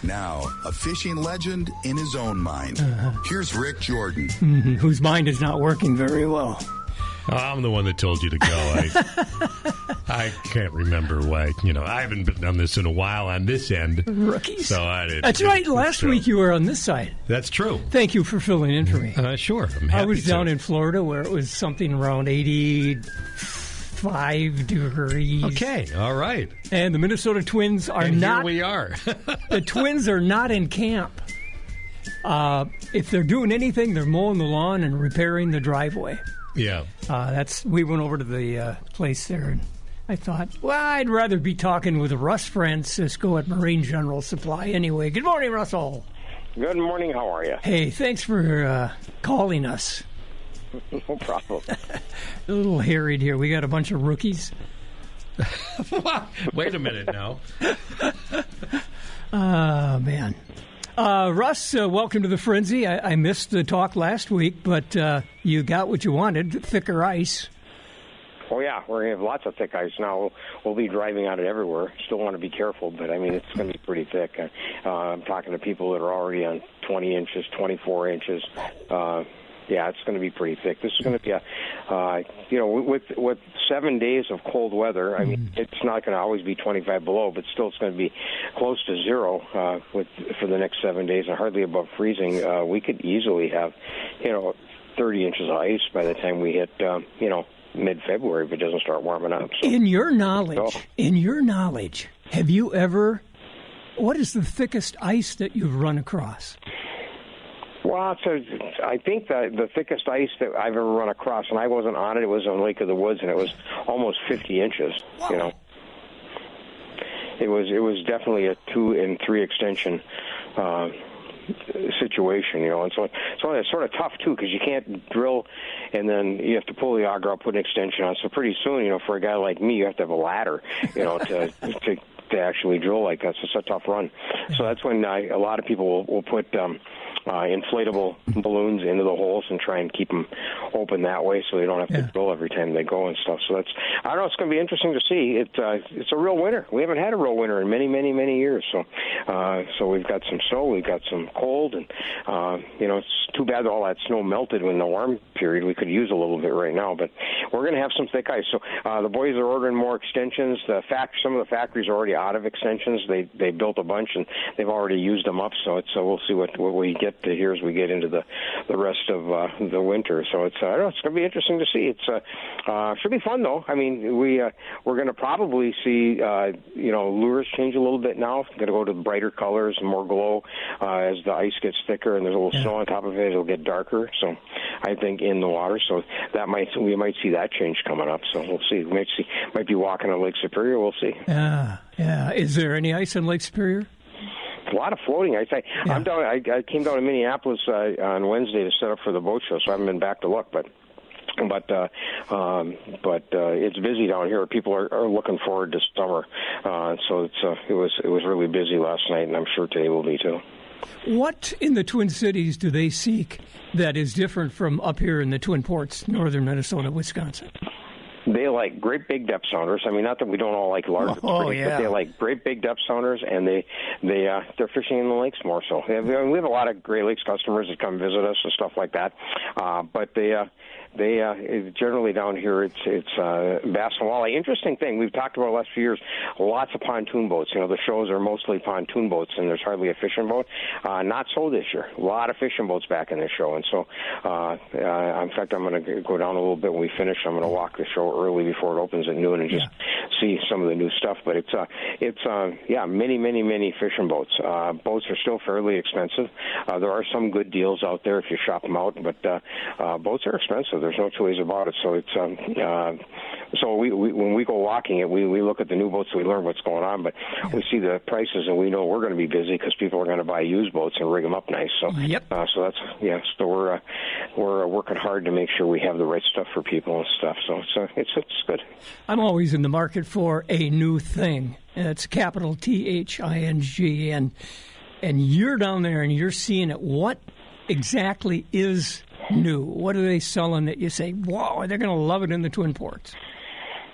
Now, a fishing legend in his own mind. Here's Rick Jordan. Whose mind is not working very well. I'm the one that told you to go. I can't remember why. I haven't been on this in a while on this end. Rookies. So I didn't. That's right. Last week you were on this side. That's true. Thank you for filling in for me. Sure. I'm happy I was down in Florida where it was something around 85 degrees. Okay. All right. And the Minnesota Twins are not. Here we are. The Twins are not in camp. If they're doing anything, they're mowing the lawn and repairing the driveway. Yeah. We went over to the place there, and I thought, well, I'd rather be talking with Russ Francisco at Marine General Supply anyway. Good morning, Russell. Good morning. How are you? Hey, thanks for calling us. No problem. A little harried here. We got a bunch of rookies. Wait a minute now. Man. Russ, welcome to the Frenzy. I missed the talk last week, but you got what you wanted, thicker ice. Oh, yeah. We're going to have lots of thick ice now. We'll be driving on it everywhere. Still want to be careful, but, it's going to be pretty thick. I'm talking to people that are already on 20 inches, 24 inches. Yeah, it's going to be pretty thick. This is going to be with 7 days of cold weather, it's not going to always be 25 below, but still it's going to be close to zero for the next 7 days and hardly above freezing. We could easily have, 30 inches of ice by the time we hit, mid-February if it doesn't start warming up. So. In your knowledge, have you ever, what is the thickest ice that you've run across? Well, I think that the thickest ice that I've ever run across, and I wasn't on it, it was on Lake of the Woods, and it was almost 50 inches, Wow. It was definitely a 2 and 3 extension situation, and so it's sort of tough, too, because you can't drill, and then you have to pull the auger out, put an extension on, so pretty soon, for a guy like me, you have to have a ladder, to actually drill like that. So it's a tough run. So that's when a lot of people will put inflatable balloons into the holes and try and keep them open that way so they don't have to drill every time they go and stuff. So I don't know, it's going to be interesting to see. It's a real winter. We haven't had a real winter in many, many, many years. So we've got some snow, we've got some cold, and it's too bad all that snow melted in the warm period. We could use a little bit right now, but we're going to have some thick ice. So the boys are ordering more extensions. Some of the factories are already out of extensions. They built a bunch and they've already used them up. So we'll see what we get to here as we get into the rest of the winter. So I don't know, it's going to be interesting to see. It's should be fun though. We're going to probably see lures change a little bit now. Going to go to brighter colors and more glow as the ice gets thicker and there's a little snow on top of it. It'll get darker. So I think in the water. So we might see that change coming up. So we'll see. We might be walking on Lake Superior. We'll see. Yeah. Is there any ice on Lake Superior? A lot of floating ice. I came down to Minneapolis on Wednesday to set up for the boat show, so I haven't been back to look. But it's busy down here. People are looking forward to summer. So it was really busy last night, and I'm sure today will be too. What in the Twin Cities do they seek that is different from up here in the Twin Ports, northern Minnesota, Wisconsin? They like great big depth sounders. Not that we don't all like large, but they like great big depth sounders, and they're fishing in the lakes more so. We have a lot of Great Lakes customers that come visit us and stuff like that, but they generally down here it's bass and walleye. Interesting thing we've talked about the last few years. Lots of pontoon boats. The shows are mostly pontoon boats, and there's hardly a fishing boat. Not so this year. A lot of fishing boats back in the show, and so in fact I'm going to go down a little bit when we finish. I'm going to walk the show early before it opens at noon and just see some of the new stuff. But it's many fishing boats. Boats are still fairly expensive. There are some good deals out there if you shop them out, but boats are expensive. There's no two ways about it. So it's so we when we go walking it, we look at the new boats, we learn what's going on, but we see the prices and we know we're going to be busy because people are going to buy used boats and rig them up nice. So so that's So we're working hard to make sure we have the right stuff for people and stuff. So it's good. I'm always in the market for a new thing. It's capital THING, and you're down there and you're seeing it. What exactly is new? What are they selling that you say, wow, they're going to love it in the Twin Ports?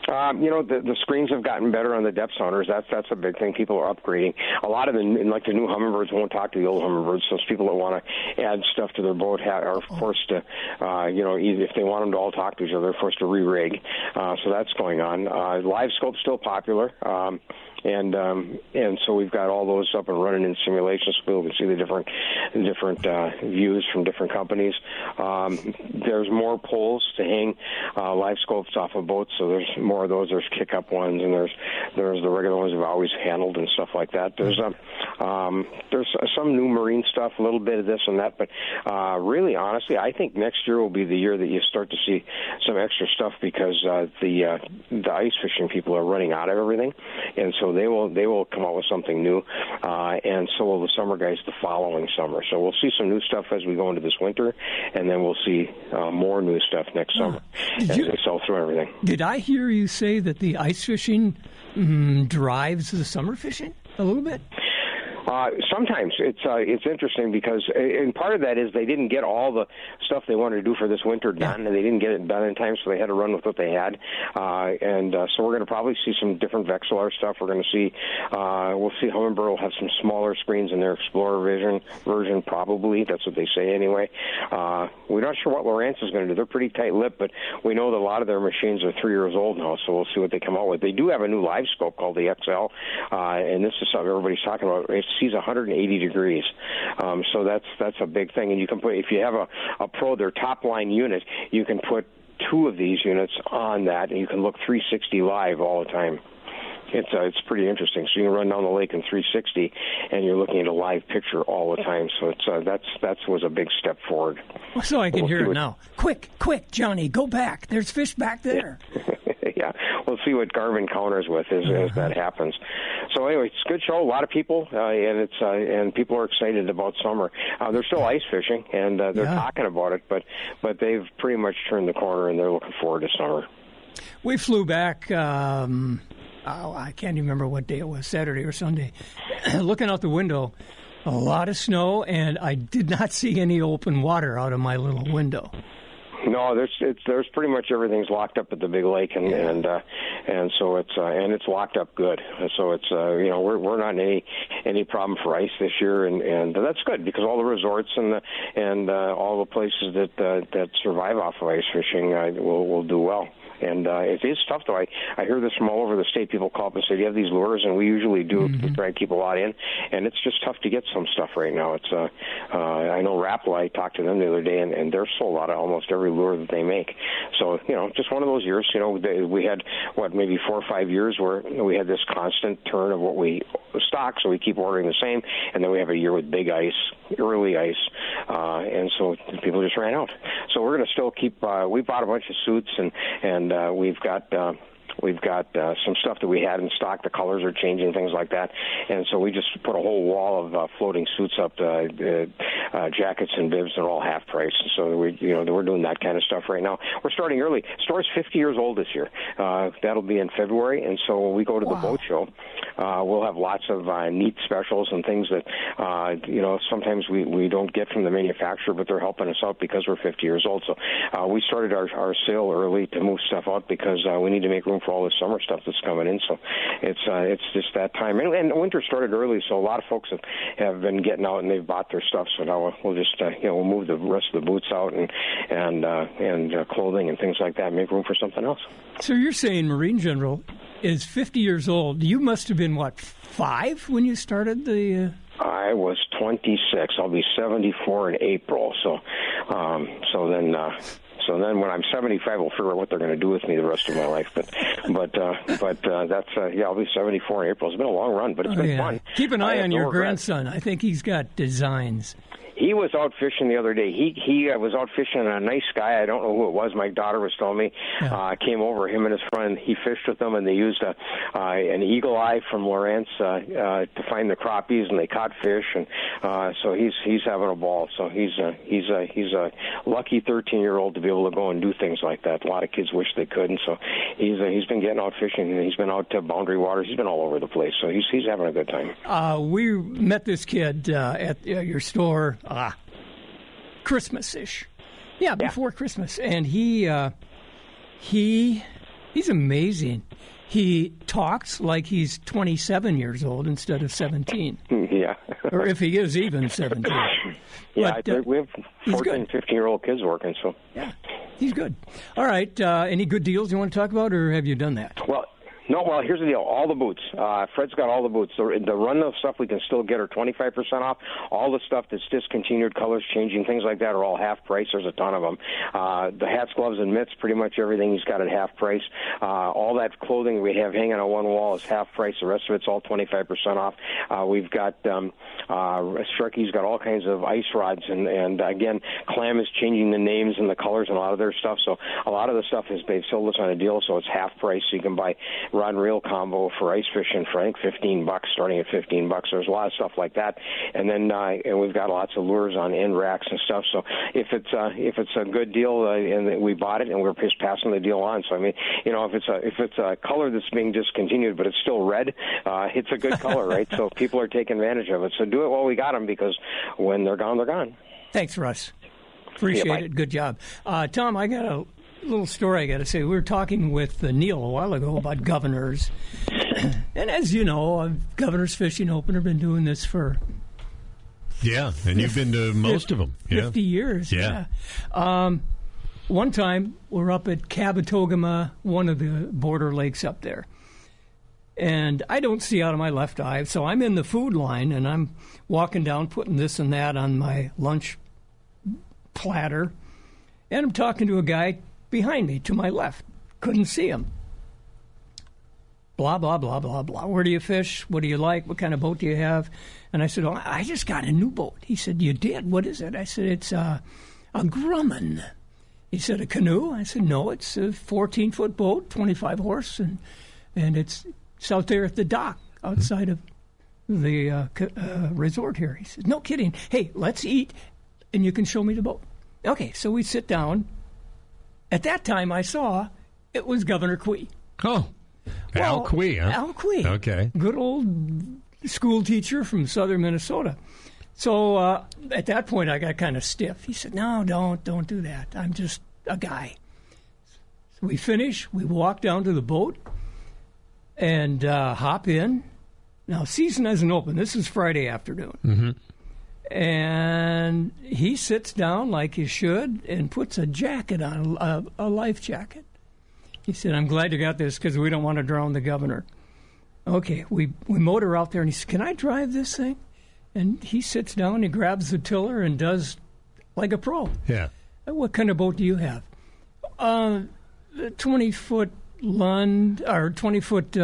The screens have gotten better on the depth sounders. That's a big thing. People are upgrading. A lot of them, like the new Humminbirds, won't talk to the old Humminbirds. So people that want to add stuff to their boat are forced to, either if they want them to all talk to each other, they're forced to re-rig. So that's going on. Live scope's still popular. And so we've got all those up and running in simulations. So we can see the different views from different companies. There's more poles to hang live scopes off of boats, so there's more of those. There's kick-up ones, and there's the regular ones we've always handled and stuff like that. There's some new marine stuff, a little bit of this and that, but really, honestly, I think next year will be the year that you start to see some extra stuff because the ice fishing people are running out of everything, and so they will come out with something new, and so will the summer guys the following summer. So we'll see some new stuff as we go into this winter, and then we'll see more new stuff next summer as they sell through everything. Did I hear you say that the ice fishing drives the summer fishing a little bit? Sometimes it's interesting because, and part of that is they didn't get all the stuff they wanted to do for this winter done, and they didn't get it done in time, so they had to run with what they had. So we're going to probably see some different Vexilar stuff. We're going to see, we'll see Humminbird will have some smaller screens in their Explorer version, probably. That's what they say anyway. We're not sure what Lowrance is going to do. They're pretty tight-lipped, but we know that a lot of their machines are 3 years old now, so we'll see what they come out with. They do have a new live scope called the XL, and this is something everybody's talking about. It sees 180 degrees, so that's a big thing. And you can put, if you have a Pro, their top line unit, you can put 2 of these units on that, and you can look 360 live all the time. It's pretty interesting. So you can run down the lake in 360, and you're looking at a live picture all the time. So that was a big step forward. So I can hear it now. Quick, Johnny, go back. There's fish back there. Yeah, we'll see what Garmin counters with as that happens. So anyway, it's a good show. A lot of people, and people are excited about summer. They're still ice fishing, and they're talking about it, but they've pretty much turned the corner, and they're looking forward to summer. We flew back. I can't even remember what day it was, Saturday or Sunday. Looking out the window, a lot of snow, and I did not see any open water out of my little window. No, there's pretty much everything's locked up at the big lake, and so it's locked up good. So it's we're not in any problem for ice this year, and that's good because all the resorts and all the places that survive off of ice fishing will do well. And it is tough, though. I hear this from all over the state. People call up and say, do you have these lures? And we usually do to try and keep a lot in. And it's just tough to get some stuff right now. It's I know Rapala, I talked to them the other day, and they're sold out of almost every lure that they make. So, just one of those years. We had, maybe 4 or 5 years where we had this constant turn of what we stock, so we keep ordering the same. And then we have a year with big ice, early ice, and so people just ran out. So we're going to still keep, we bought a bunch of suits, and we've got some stuff that we had in stock. The colors are changing, things like that. And so we just put a whole wall of floating suits up, jackets and bibs, and all half price. So we're doing that kind of stuff right now. We're starting early. Store's 50 years old this year. That'll be in February. And so when we go to the boat show, we'll have lots of neat specials and things that sometimes we don't get from the manufacturer, but they're helping us out because we're 50 years old. So we started our sale early to move stuff out because we need to make room for all the summer stuff that's coming in. So it's just that time. And winter started early, so a lot of folks have been getting out and they've bought their stuff. So now we'll just we'll move the rest of the boots out and clothing and things like that, and make room for something else. So you're saying Marine General is 50 years old. You must have been, 5 when you started the... I was 26. I'll be 74 in April. So then when I'm 75, we'll figure out what they're going to do with me the rest of my life. But that's I'll be 74 in April. It's been a long run, but it's been fun. Keep an eye on your grandson. I think he's got designs. He was out fishing the other day. He was out fishing, and a nice guy, I don't know who it was, my daughter was telling me, came over, him and his friend. He fished with them, and they used an eagle eye from Lowrance to find the crappies, and they caught fish, and so he's having a ball. So he's a lucky 13-year-old to be able to go and do things like that. A lot of kids wish they could, and so he's been getting out fishing, and he's been out to Boundary Waters. He's been all over the place, so he's having a good time. We met this kid at your store. Christmas-ish. Yeah, before Christmas. And he He's amazing. He talks like he's 27 years old instead of 17. Yeah. Or if he is even 17. Yeah, But, we have 14, 15-year-old kids working, so. Yeah, he's good. All right, any good deals you want to talk about, or have you done that? Well, here's the deal. All the boots. Fred's got all the boots. The run of stuff we can still get are 25% off. All the stuff that's discontinued, colors changing, things like that are all half price. There's a ton of them. The hats, gloves, and mitts, pretty much everything he's got at half price. All that clothing we have hanging on one wall is half price. The rest of it's all 25% off. We've got Sharky's got all kinds of ice rods, and again, Clam is changing the names and the colors and a lot of their stuff. So a lot of the stuff they've sold us on a deal, so it's half price. So you can buy rod and reel combo for ice fishing for I think $15, starting at $15. There's a lot of stuff like that, and then and we've got lots of lures on end racks and stuff. So if it's a good deal and we bought it and we're just passing the deal on. So I mean, if it's a color that's being discontinued but it's still red, it's a good color, right? So people are taking advantage of it. So do it while we got them, because when they're gone, they're gone. Thanks, Russ. Appreciate it. Good job, Tom. I got a little story I got to say. We were talking with Neil a while ago about governors, and as you know, Governors Fishing Open have been doing this for and you've been to most of them. 50 years. Yeah. One time we're up at Cabotogama, one of the border lakes up there, and I don't see out of my left eye, so I'm in the food line and I'm walking down, putting this and that on my lunch platter, and I'm talking to a guy behind me to my left. Couldn't see him. Blah, blah, blah, blah, blah. Where do you fish? What do you like? What kind of boat do you have? And I said, I just got a new boat. He said, you did? What is it? I said, it's a Grumman. He said, a canoe? I said, no, it's a 14-foot boat, 25 horse, and it's out there at the dock outside of the resort here. He said, no kidding. Hey, let's eat, and you can show me the boat. Okay, so we sit down. At that time, I saw it was Governor Quee. Oh, Al Quee, huh? Al Quee. Okay. Good old school teacher from southern Minnesota. So at that point, I got kind of stiff. He said, no, don't do that. I'm just a guy. So we finish. We walk down to the boat and hop in. Now, season hasn't opened. This is Friday afternoon. Mm-hmm. And he sits down like he should and puts a jacket on, a life jacket. He said, I'm glad you got this because we don't want to drown the governor. Okay, we motor out there, and he said, can I drive this thing? And he sits down, he grabs the tiller and does like a pro. Yeah. What kind of boat do you have? 20-foot Lund, or 20-foot,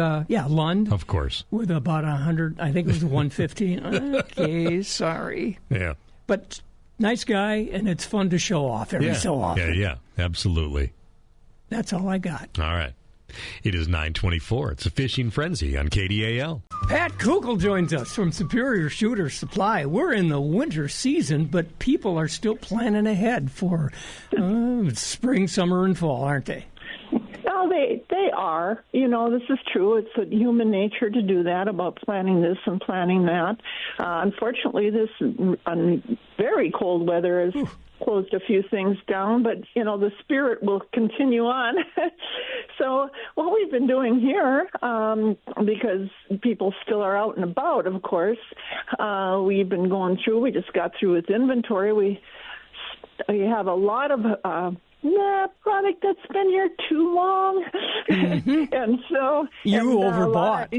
Lund. Of course. With about 100, I think it was 115. Okay, sorry. Yeah. But nice guy, and it's fun to show off every so often. Yeah, absolutely. That's all I got. All right. It is 9:24. It's a fishing frenzy on KDAL. Pat Kugel joins us from Superior Shooter Supply. We're in the winter season, but people are still planning ahead for spring, summer, and fall, aren't they? Well, they are. You know, this is true. It's a human nature to do that, about planning this and planning that. Unfortunately, this very cold weather has closed a few things down, but, you know, the spirit will continue on. So what we've been doing here, because people still are out and about, of course, we've been going through. We just got through with inventory. We have a lot of product that's been here too long. Mm-hmm. And so... You overbought.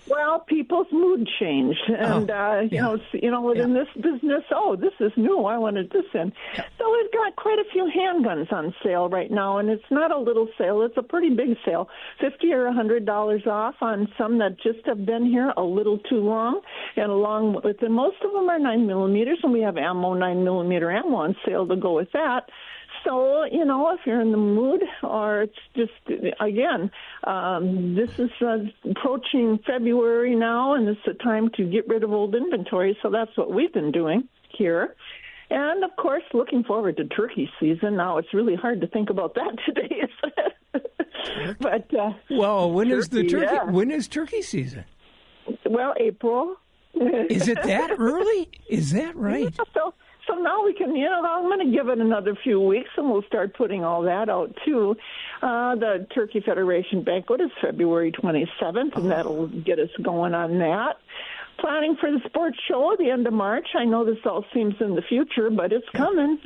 Well, people's mood changed, and within this business, this is new. I wanted this in. Yeah. So we've got quite a few handguns on sale right now, and it's not a little sale; it's a pretty big sale, $50 or $100 off on some that just have been here a little too long. And along with it, most of them are 9mm, and we have 9mm ammo on sale to go with that. So, you know, if you're in the mood, or it's just, again, this is approaching February now, and it's a time to get rid of old inventory, so that's what we've been doing here. And, of course, looking forward to turkey season. Now, it's really hard to think about that today, isn't it? But, when is the turkey? Yeah. When is turkey season? Well, April. Is it that early? Is that right? Yeah, So now we can, I'm going to give it another few weeks, and we'll start putting all that out, too. The Turkey Federation banquet is February 27th, and that'll get us going on that. Planning for the sports show at the end of March. I know this all seems in the future, but it's coming,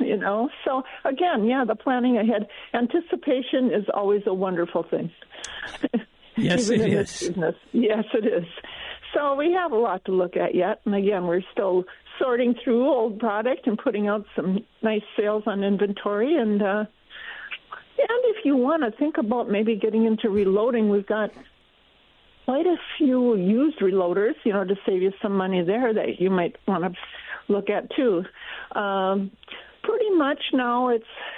So, again, the planning ahead. Anticipation is always a wonderful thing. Yes, it is. Yes, it is. So we have a lot to look at yet. And, again, we're still sorting through old product and putting out some nice sales on inventory. And if you want to think about maybe getting into reloading, we've got quite a few used reloaders, to save you some money there that you might want to look at too. Pretty much now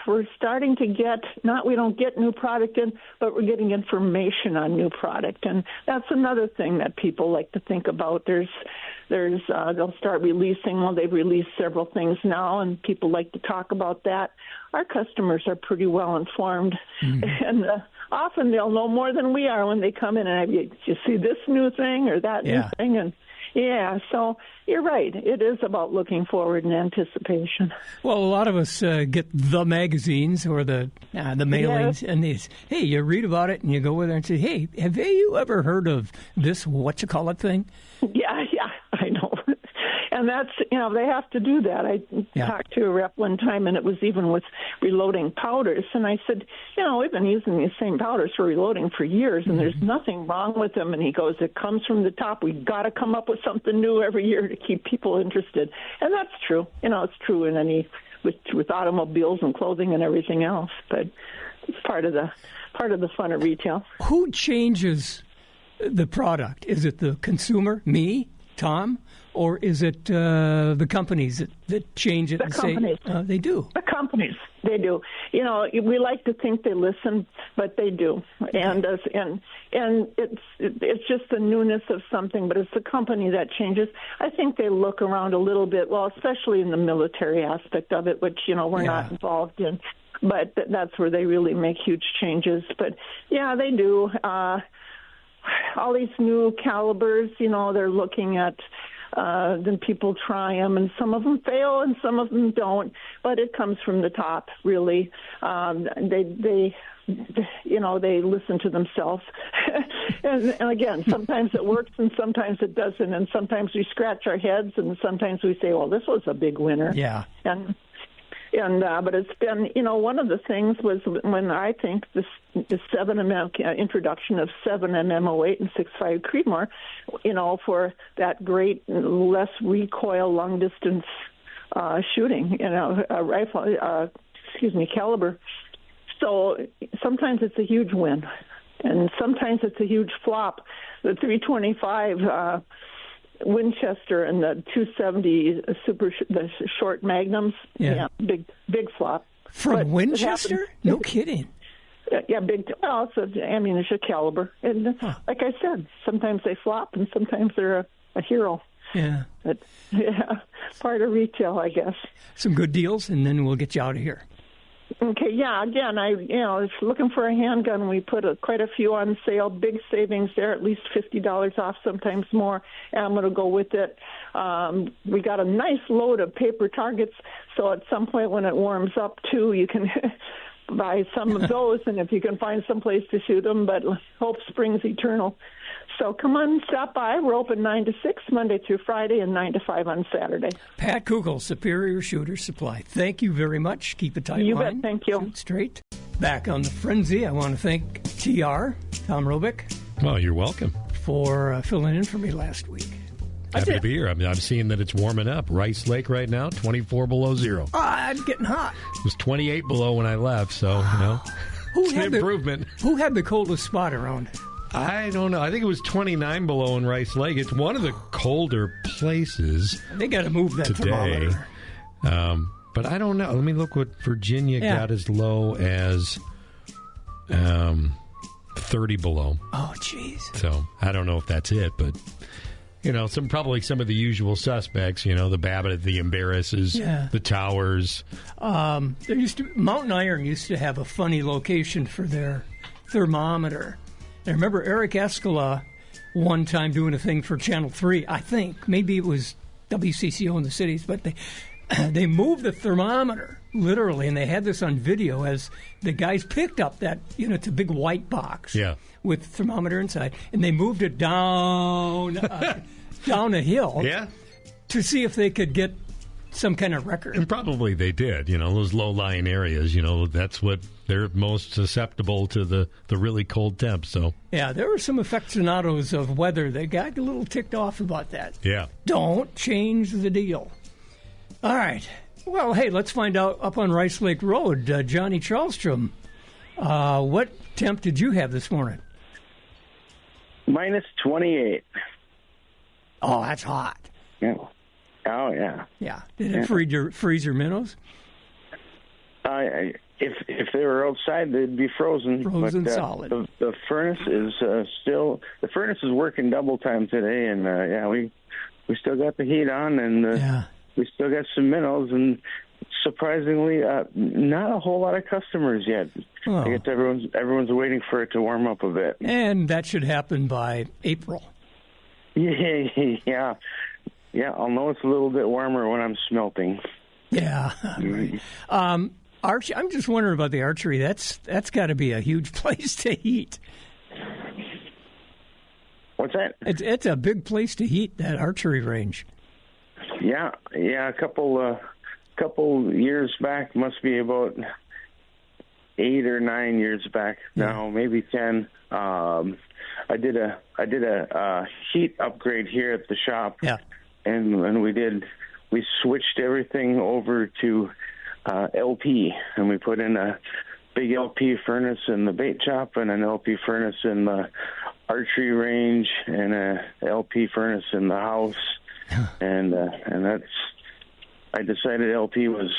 we're starting to get, we don't get new product in, but we're getting information on new product. And that's another thing that people like to think about. They'll start releasing, they've released several things now, and people like to talk about that. Our customers are pretty well informed, and often they'll know more than we are when they come in and you see this new thing or that new thing. And so you're right. It is about looking forward and anticipation. Well, a lot of us get the magazines or the mailings, and you read about it, and you go over there and say, hey, have you ever heard of this what-you-call-it thing? Yeah, I know. And that's, they have to do that. I talked to a rep one time, and it was even with reloading powders. And I said, we've been using these same powders for reloading for years, and there's nothing wrong with them. And he goes, it comes from the top. We've got to come up with something new every year to keep people interested. And that's true. It's true in with automobiles and clothing and everything else. But it's part of the fun of retail. Who changes the product? Is it the consumer, me, Tom? Or is it the companies that change it and companies. Say they do? The companies, they do. We like to think they listen, but they do. And it's just the newness of something, but it's the company that changes. I think they look around a little bit, especially in the military aspect of it, which, we're not involved in. But that's where they really make huge changes. But, they do. All these new calibers, they're looking at. Then people try them, and some of them fail, and some of them don't. But it comes from the top, really. They listen to themselves. and again, sometimes it works, and sometimes it doesn't. And sometimes we scratch our heads, and sometimes we say, "Well, this was a big winner." Yeah. But it's been, one of the things was when I think the 7mm introduction of 7mm08 and 6.5 Creedmoor, for that great less recoil long distance shooting, rifle, caliber. So sometimes it's a huge win, and sometimes it's a huge flop. The 325. Winchester and the 270 the short magnums, big flop. From Winchester? No kidding. Big. Well, it's an ammunition caliber, and like I said, sometimes they flop and sometimes they're a hero. Yeah. But, part of retail, I guess. Some good deals, and then we'll get you out of here. Okay, again, I was looking for a handgun. We put quite a few on sale, big savings there, at least $50 off, sometimes more, and I'm going to go with it. We got a nice load of paper targets, so at some point when it warms up, too, you can buy some of those, and if you can find some place to shoot them, but hope springs eternal. So come on, stop by. We're open 9 to 6, Monday through Friday, and 9 to 5 on Saturday. Pat Kugel, Superior Shooter Supply. Thank you very much. Keep it tight line. You bet. Thank you. Shoot straight. Back on the Frenzy, I want to thank TR, Tom Robick. Well, you're welcome. For filling in for me last week. Happy to be here. I'm seeing that it's warming up. Rice Lake right now, 24 below zero. It's getting hot. It was 28 below when I left, so, it's an improvement. Who had the coldest spot around? I don't know. I think it was 29 below in Rice Lake. It's one of the colder places. They got to move that today. Thermometer. But I don't know. Let me look what Virginia got as low as 30 below. Oh, jeez. So I don't know if that's it, but probably some of the usual suspects. The Babbitt, the Embarrasses, the Towers. Mountain Iron used to have a funny location for their thermometer. I remember Eric Escala one time doing a thing for Channel 3, I think. Maybe it was WCCO in the cities, but they moved the thermometer, literally, and they had this on video as the guys picked up that, it's a big white box with thermometer inside, and they moved it down down a hill to see if they could get some kind of record. And probably they did. Those low-lying areas, that's what they're most susceptible to the really cold temps. So yeah, there were some aficionados of weather that got a little ticked off about that. Yeah. Don't change the deal. All right. Well, hey, let's find out up on Rice Lake Road. Johnny Charlstrom, what temp did you have this morning? Minus 28. Oh, that's hot. Yeah. Oh, yeah. Yeah. Did it freeze your minnows? If they were outside, they'd be frozen. Frozen solid. The furnace is the furnace is working double time today, and we still got the heat on, and we still got some minnows, and surprisingly, not a whole lot of customers yet. Oh. I guess everyone's waiting for it to warm up a bit, and that should happen by April. Yeah. I'll know it's a little bit warmer when I'm smelting. Yeah. Right. I'm just wondering about the archery. That's got to be a huge place to heat. What's that? It's a big place to heat, that archery range. Yeah. A couple years back, must be about 8 or 9 years back now, maybe 10. I did a heat upgrade here at the shop. Yeah. And we switched everything over to LP, and we put in a big LP furnace in the bait shop, and an LP furnace in the archery range, and a LP furnace in the house, and that's. I decided LP was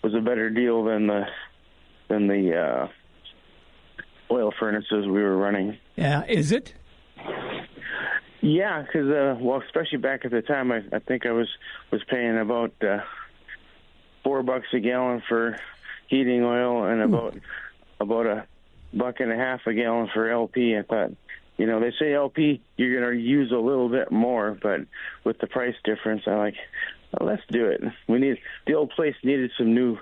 a better deal than the oil furnaces we were running. Yeah, is it? Yeah, because especially back at the time, I think I was paying about $4 a gallon for heating oil, and about $1.50 a gallon for LP. I thought, they say LP you're going to use a little bit more, but with the price difference, I'm like, well, let's do it. The old place needed some new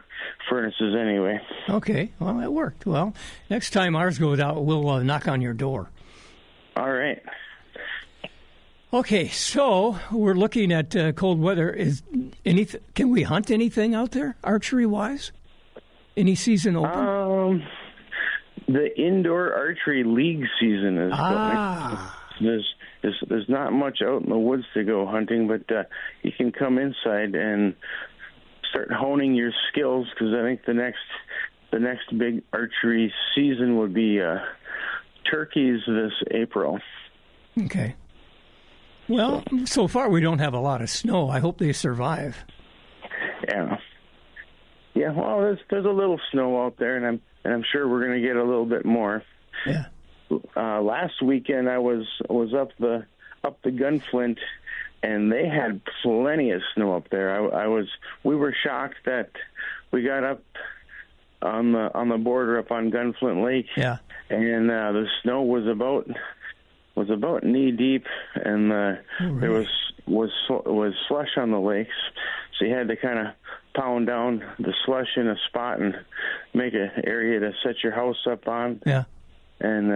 furnaces anyway. Okay, well, it worked. Well, next time ours goes out, we'll knock on your door. All right. Okay, so we're looking at cold weather. Can we hunt anything out there, archery-wise? Any season open? The indoor archery league season is going. There's not much out in the woods to go hunting, but you can come inside and start honing your skills, because I think the next big archery season would be turkeys this April. Okay. Well, so far we don't have a lot of snow. I hope they survive. Yeah. Well, there's a little snow out there, and I'm sure we're going to get a little bit more. Yeah. Last weekend I was up the Gunflint, and they had plenty of snow up there. We were shocked that we got up on the border up on Gunflint Lake. Yeah. And the snow was about knee deep, and there was slush on the lakes, so you had to kind of pound down the slush in a spot and make an area to set your house up on. Yeah. And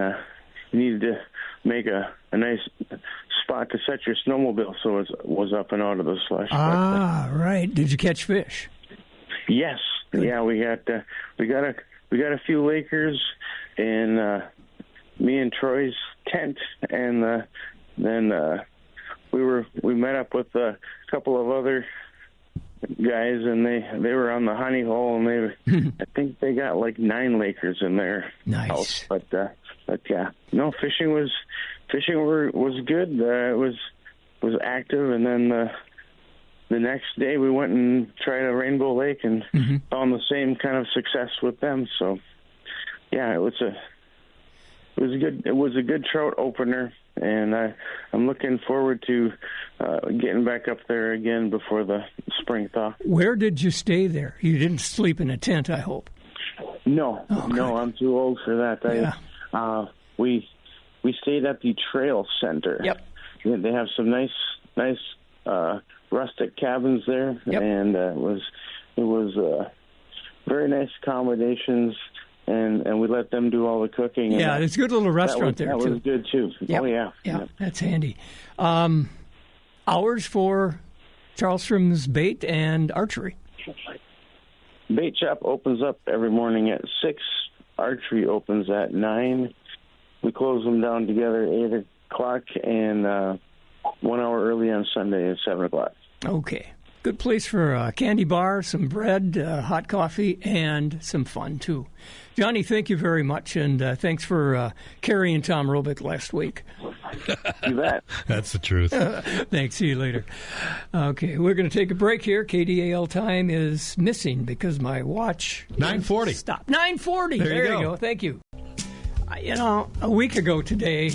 you needed to make a nice spot to set your snowmobile so it was up and out of the slush. Right. Did you catch fish? Yes. Good. Yeah, we got a few Lakers in me and Troy's tent, and then we met up with a couple of other guys, and they were on the honey hole, and I think they got like 9 Lakers in their house. But yeah, no, fishing was good. It was active, and then the next day we went and tried a Rainbow Lake and found the same kind of success with them. So yeah, it was good. It was a good trout opener, and I'm looking forward to getting back up there again before the spring thaw. Where did you stay there? You didn't sleep in a tent, I hope. No, no, I'm too old for that. Yeah. We stayed at the Trail Center. Yep. They have some nice rustic cabins there, and it was very nice accommodations. And we let them do all the cooking. Yeah, and there's a good little restaurant there, too. That was good, too. Yep. Oh, yeah. Yeah, that's handy. Hours for Charleston's bait and archery? Bait shop opens up every morning at 6. Archery opens at 9. We close them down together at 8 o'clock, and 1 hour early on Sunday at 7 o'clock. Okay. Good place for a candy bar, some bread, hot coffee, and some fun, too. Johnny, thank you very much, and thanks for carrying Tom Robick last week. You bet. That's the truth. Thanks. See you later. Okay, we're going to take a break here. KDAL time is missing because my watch 9:40. Stop. 9:40. There you go. Thank you. A week ago today,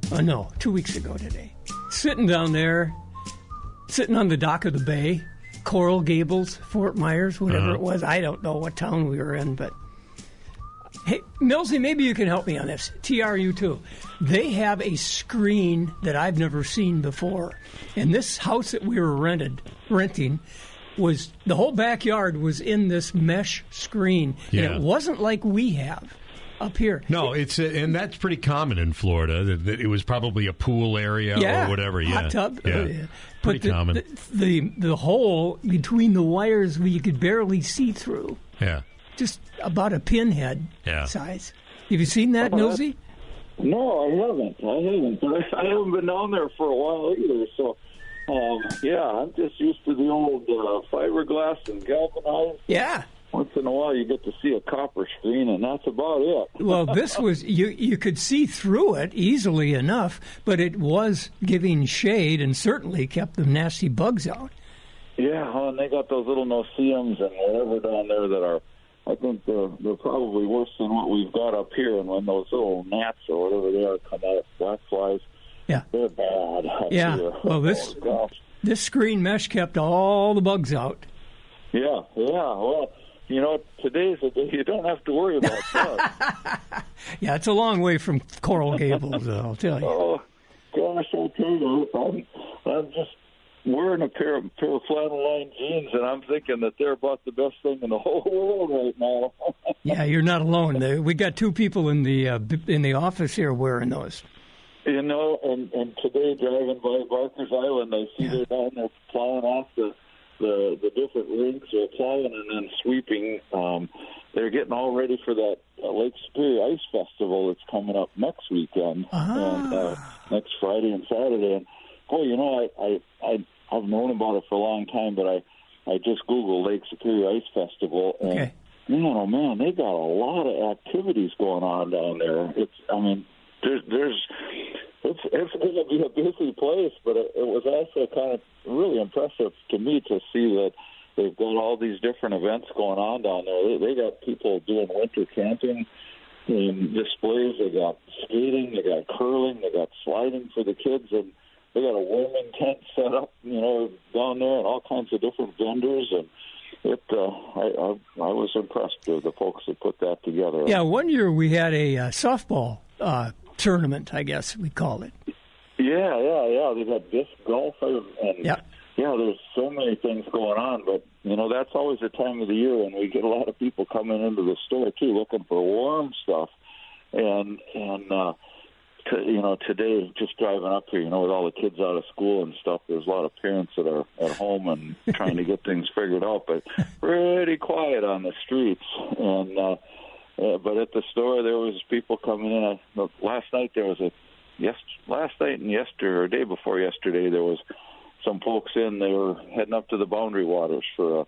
2 weeks ago today, sitting down there, sitting on the dock of the bay, Coral Gables, Fort Myers, whatever it was. I don't know what town we were in, but hey, Millsy, maybe you can help me on this. TRU too. They have a screen that I've never seen before. And this house that we were renting was the whole backyard was in this mesh screen. Yeah. And it wasn't like we have up here. No, it's and that's pretty common in Florida. That it was probably a pool area or whatever. Hot tub. Yeah. Pretty common. The hole between the wires you could barely see through. Yeah. Just about a pinhead size. Have you seen that, Millsy? No, I haven't. But I haven't been down there for a while either. So, I'm just used to the old fiberglass and galvanized. Yeah. Once in a while, you get to see a copper screen, and that's about it. Well, this was you could see through it easily enough, but it was giving shade and certainly kept the nasty bugs out. Yeah, and they got those little no-see-ums and whatever down there that are, I think they're probably worse than what we've got up here. And when those little gnats or whatever they are come out, black flies, they're bad. Well, this screen mesh kept all the bugs out. Yeah. Well, today's a day you don't have to worry about bugs. Yeah, it's a long way from Coral Gables, I'll tell you. Oh, gosh, I'll tell you, I'm just wearing a pair of flannel line jeans, and I'm thinking that they're about the best thing in the whole world right now. Yeah, you're not alone. We got 2 people in the office here wearing those. And today driving by Barker's Island, I see they're down there plowing off the different rinks, or plowing and then sweeping. They're getting all ready for that Lake Superior Ice Festival that's coming up next weekend, and next Friday and Saturday. And I've known about it for a long time, but I just Googled Lake Superior Ice Festival, and man, they got a lot of activities going on down there. It's going to be a busy place, but it was also kind of really impressive to me to see that they've got all these different events going on down there. They got people doing winter camping and displays. They got skating, they got curling, they got sliding for the kids, and they got a warming tent set up, down there, and all kinds of different vendors. And I was impressed with the folks that put that together. Yeah, one year we had a softball tournament, I guess we call it. Yeah. They got disc golf, and there's so many things going on. But that's always the time of the year when we get a lot of people coming into the store too, looking for warm stuff. And today, just driving up here, with all the kids out of school and stuff, there's a lot of parents that are at home and trying to get things figured out, but pretty quiet on the streets. And but at the store, there was people coming in. Last night and day before yesterday, there was some folks in. They were heading up to the Boundary Waters for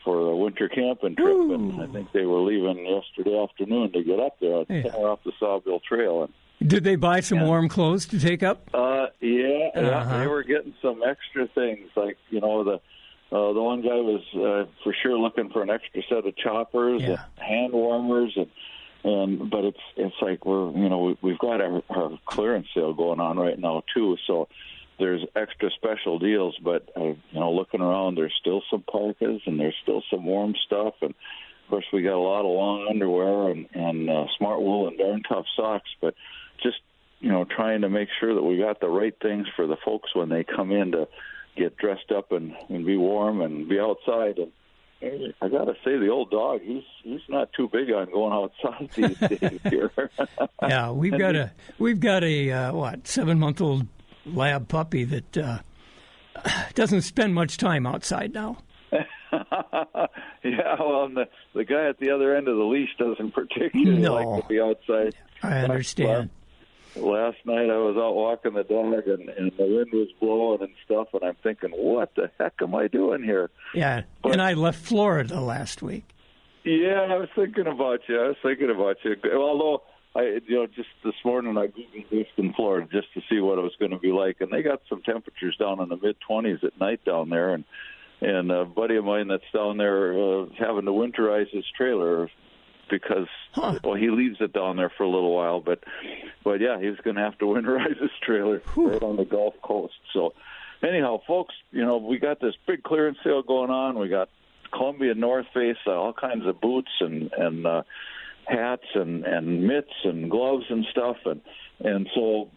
a winter camping trip. Ooh. And I think they were leaving yesterday afternoon to get up there. They were off the Sawbill Trail. Did they buy some warm clothes to take up? They were getting some extra things, like the one guy was for sure looking for an extra set of choppers and hand warmers, but it's like we've got our clearance sale going on right now too, so there's extra special deals. But looking around, there's still some parkas and there's still some warm stuff, and of course we got a lot of long underwear and smart wool and darn tough socks. But just trying to make sure that we got the right things for the folks when they come in to get dressed up and be warm and be outside. And I got to say, the old dog, he's not too big on going outside these days here. Yeah, we've got a 7-month-old lab puppy that doesn't spend much time outside now. Yeah, well, the guy at the other end of the leash doesn't particularly like to be outside. I understand. Last night I was out walking the dog, and the wind was blowing and stuff, and I'm thinking, what the heck am I doing here? Yeah, and I left Florida last week. Yeah, I was thinking about you. Although, just this morning I Googled Houston, Florida, just to see what it was going to be like, and they got some temperatures down in the mid-20s at night down there, and a buddy of mine that's down there having to winterize his trailer because, he leaves it down there for a little while, but yeah, he's going to have to winterize his trailer right on the Gulf Coast. So anyhow, folks, we got this big clearance sale going on. We got Columbia North Face, all kinds of boots and hats and mitts and gloves and stuff, and so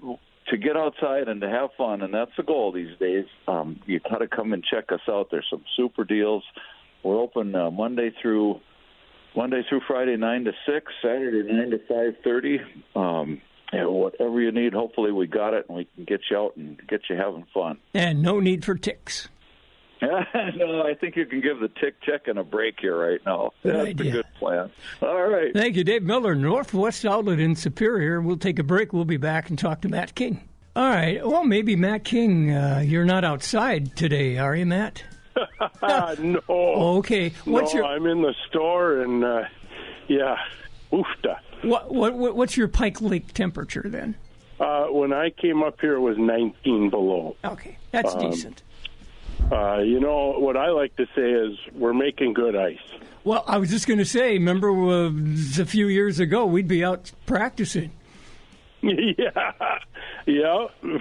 to get outside and to have fun, and that's the goal these days. You got to come and check us out. There's some super deals. We're open Monday through Friday 9 to 6, Saturday 9 to 5:30. Whatever you need, hopefully we got it, and we can get you out and get you having fun. And no need for ticks. No, I think you can give the tick checking a break here right now. That's a good plan. All right. Thank you, Dave Miller, Northwest Outlet in Superior. We'll take a break. We'll be back and talk to Matt King. All right. Well, maybe Matt King, you're not outside today, are you, Matt? No. Okay. I'm in the store, and oofta. What's your Pike Lake temperature then? When I came up here, it was 19 below. Okay, that's decent. What I like to say is we're making good ice. Well, I was just going to say, remember a few years ago, we'd be out practicing. Yeah,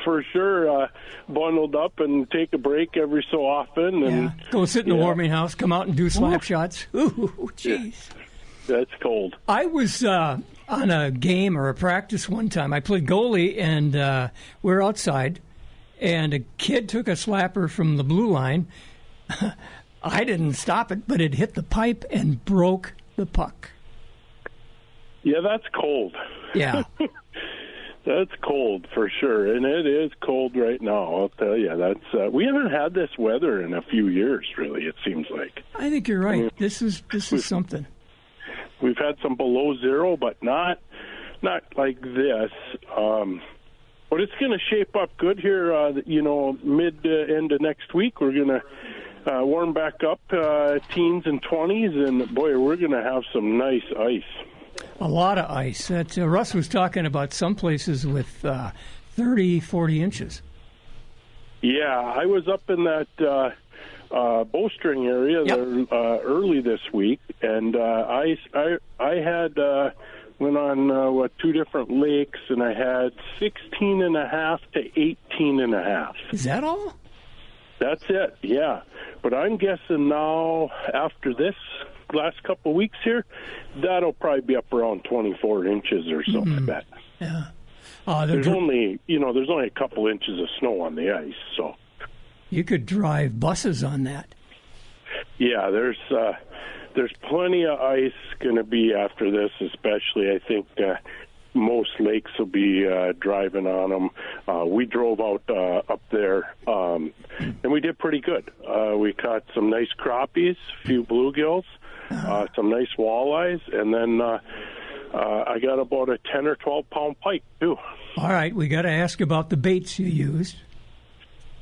for sure. Bundled up and take a break every so often. And go sit in the warming house, come out and do slap shots. Ooh, jeez. That's cold. I was on a game or a practice one time. I played goalie, and we were outside, and a kid took a slapper from the blue line. I didn't stop it, but it hit the pipe and broke the puck. Yeah, that's cold. Yeah. That's cold for sure, and it is cold right now. I'll tell you, that's we haven't had this weather in a few years. Really, it seems like. I think you're right. This is something. We've had some below zero, but not like this. But it's going to shape up good here. Mid end of next week, we're going to warm back up, teens and 20s, and boy, we're going to have some nice ice. A lot of ice. Russ was talking about some places with 30, 40 inches. Yeah, I was up in that bowstring area there, early this week, and I had went on 2 different lakes, and I had 16.5 to 18.5. Is that all? That's it, yeah. But I'm guessing now, after this last couple of weeks here, that'll probably be up around 24 inches or something like that. Yeah. There's only a couple inches of snow on the ice, so you could drive buses on that. Yeah, there's plenty of ice going to be after this, especially. I think most lakes will be driving on them. We drove out up there, and we did pretty good. We caught some nice crappies, a few bluegills, some nice walleyes, and then I got about a 10 or 12 pound pike too. All right, we got to ask about the baits you used.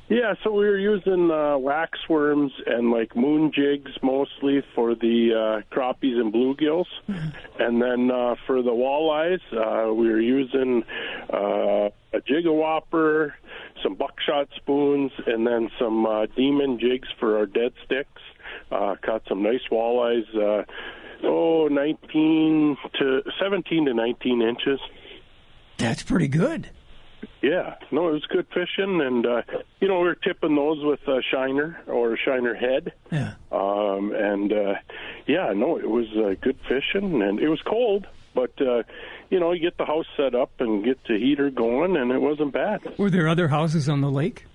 Yeah, so we were using wax worms and like moon jigs mostly for the crappies and bluegills. And then for the walleyes, we were using a jig whopper, some buckshot spoons, and then some demon jigs for our dead sticks. Caught some nice walleyes, 17 to 19 inches. That's pretty good. Yeah, no, it was good fishing, and we were tipping those with a shiner or a shiner head. Yeah. It was good fishing, and it was cold. But, you get the house set up and get the heater going, and it wasn't bad. Were there other houses on the lake?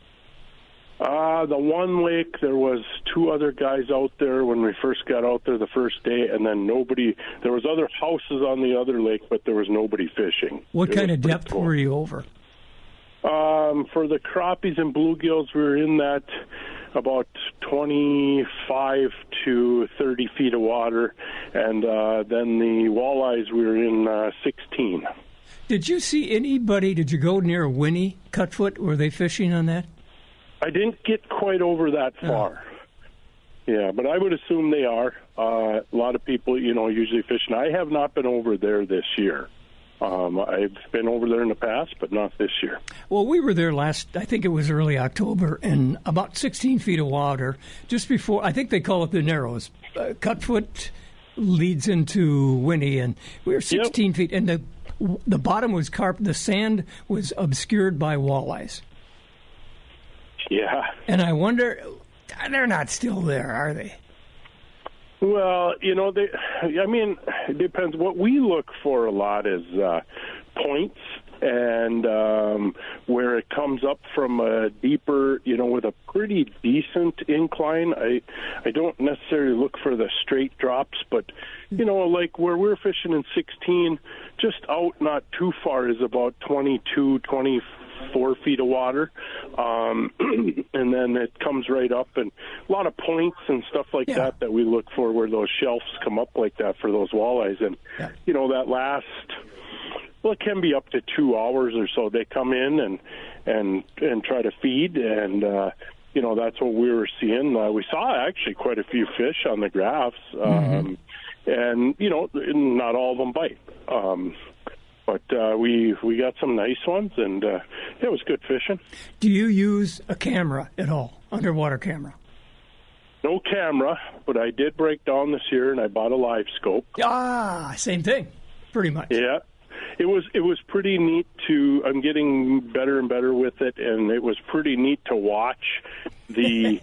The one lake, there was 2 other guys out there when we first got out there the first day, and then nobody. There was other houses on the other lake, but there was nobody fishing. What kind of depth were you over? For the crappies and bluegills, we were in that about 25 to 30 feet of water, and then the walleyes, we were in 16. Did you see anybody, did you go near Winnie, Cutfoot? Were they fishing on that? I didn't get quite over that far. Yeah, but I would assume they are. A lot of people, usually fishing. I have not been over there this year. I've been over there in the past, but not this year. Well, we were there I think it was early October, and about 16 feet of water, just before, I think they call it the Narrows. Cutfoot leads into Winnie, and we were 16 feet, and the bottom was carp. The sand was obscured by walleyes. Yeah. And I wonder, they're not still there, are they? Well, it depends. What we look for a lot is points and where it comes up from a deeper, with a pretty decent incline. I don't necessarily look for the straight drops, but, like where we're fishing in 16, just out not too far is about 22, 24 feet of water, and then it comes right up, and a lot of points and stuff like that we look for where those shelves come up like that for those walleyes. And, that last, it can be up to 2 hours or so. They come in and try to feed, and, that's what we were seeing. We saw actually quite a few fish on the graphs, and, not all of them bite. But we got some nice ones, and it was good fishing. Do you use a camera at all, underwater camera? No camera, but I did break down this year, and I bought a live scope. Same thing, pretty much. Yeah, it was pretty neat I'm getting better and better with it, and it was pretty neat to watch the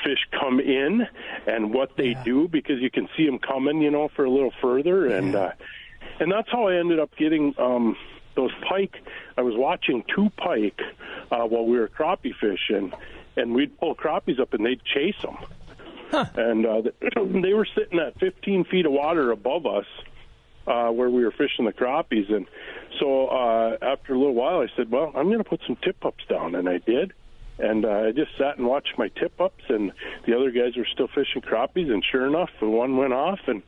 fish come in and what they do, because you can see them coming, for a little further, and that's how I ended up getting those pike. I was watching 2 pike while we were crappie fishing, and we'd pull crappies up and they'd chase them. Huh. And they were sitting at 15 feet of water above us where we were fishing the crappies. And so after a little while, I said, well, I'm going to put some tip-ups down, and I did. And I just sat and watched my tip-ups, and the other guys were still fishing crappies, and sure enough, the one went off, and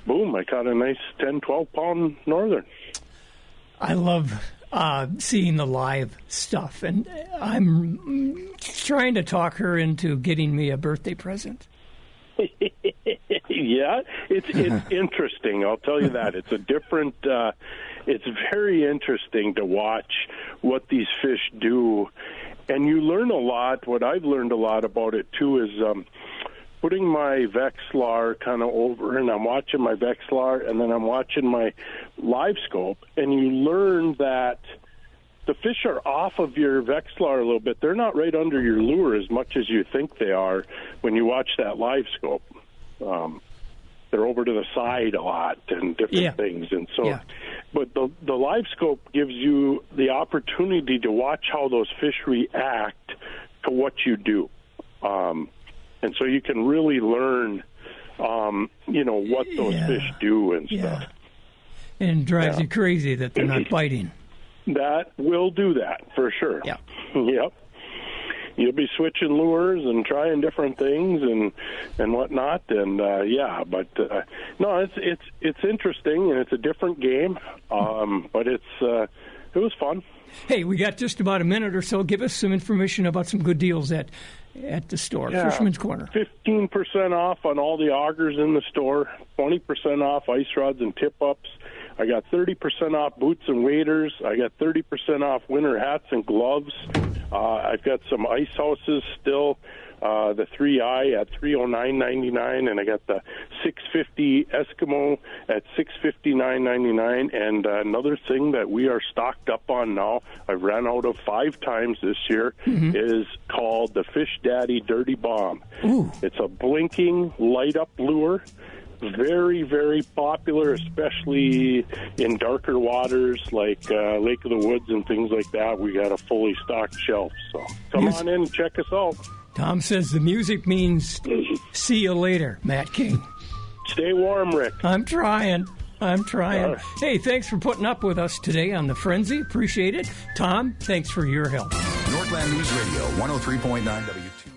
boom, I caught a nice 10, 12-pound northern. I love seeing the live stuff, and I'm trying to talk her into getting me a birthday present. Yeah, it's interesting, I'll tell you that. It's a different, it's very interesting to watch what these fish do. And you learn a lot. What I've learned a lot about it, too, is putting my Vexilar kind of over, and I'm watching my Vexilar, and then I'm watching my live scope, and you learn that the fish are off of your Vexilar a little bit. They're not right under your lure as much as you think they are when you watch that live scope. They're over to the side a lot and different things. And so, but the live scope gives you the opportunity to watch how those fish react to what you do. And so you can really learn, what those fish do and stuff. And it drives you crazy that they're not biting. That will do that, for sure. Yeah. Yep. You'll be switching lures and trying different things and whatnot, and but no, it's interesting, and it's a different game, but it was fun. Hey, we got just about a minute or so. Give us some information about some good deals at the store, Fisherman's Corner. 15% off on all the augers in the store, 20% off ice rods and tip-ups. I got 30% off boots and waders. I got 30% off winter hats and gloves. I've got some ice houses still, the 3i at $309.99, and I got the 650 Eskimo at $659.99. And another thing that we are stocked up on now, I've ran out of 5 times this year, is called the Fish Daddy Dirty Bomb. Ooh. It's a blinking light-up lure very, very popular, especially in darker waters like Lake of the Woods and things like that. We got a fully stocked shelf. So come on in and check us out. Tom says the music means see you later, Matt King. Stay warm, Rick. I'm trying. Right. Hey, thanks for putting up with us today on The Frenzy. Appreciate it. Tom, thanks for your help. Northland News Radio, 103.9 W2.